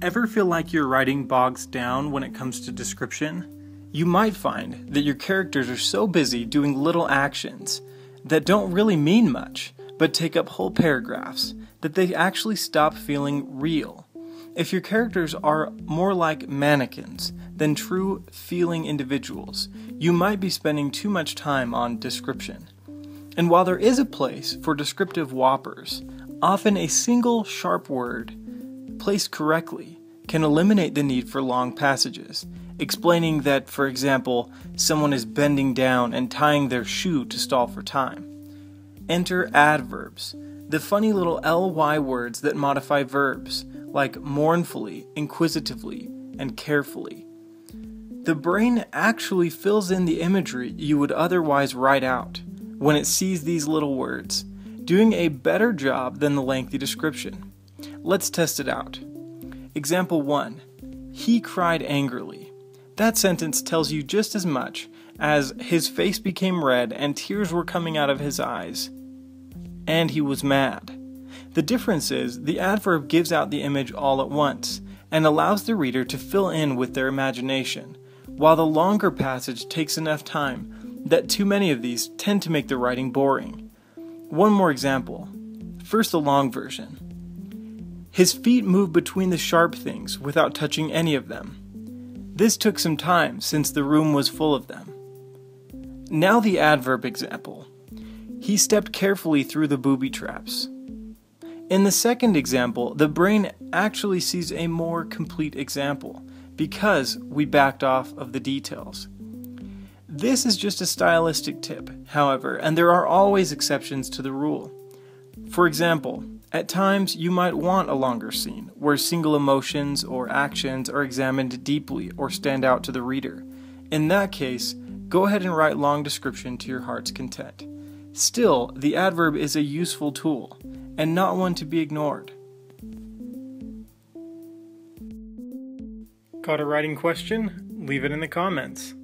Ever feel like your writing bogs down when it comes to description? You might find that your characters are so busy doing little actions that don't really mean much, but take up whole paragraphs, that they actually stop feeling real. If your characters are more like mannequins than true feeling individuals, you might be spending too much time on description. And while there is a place for descriptive whoppers, often a single sharp word placed correctly can eliminate the need for long passages, explaining that, for example, someone is bending down and tying their shoe to stall for time. Enter adverbs, the funny little ly words that modify verbs, like mournfully, inquisitively, and carefully. The brain actually fills in the imagery you would otherwise write out when it sees these little words, doing a better job than the lengthy description. Let's test it out. Example 1. He cried angrily. That sentence tells you just as much as his face became red and tears were coming out of his eyes, and he was mad. The difference is the adverb gives out the image all at once and allows the reader to fill in with their imagination, while the longer passage takes enough time that too many of these tend to make the writing boring. One more example. First, the long version. His feet moved between the sharp things without touching any of them. This took some time since the room was full of them. Now the adverb example. He stepped carefully through the booby traps. In the second example, the brain actually sees a more complete example because we backed off of the details. This is just a stylistic tip, however, and there are always exceptions to the rule. For example, at times you might want a longer scene where single emotions or actions are examined deeply or stand out to the reader. In that case, go ahead and write long description to your heart's content. Still, the adverb is a useful tool and not one to be ignored. Got a writing question? Leave it in the comments.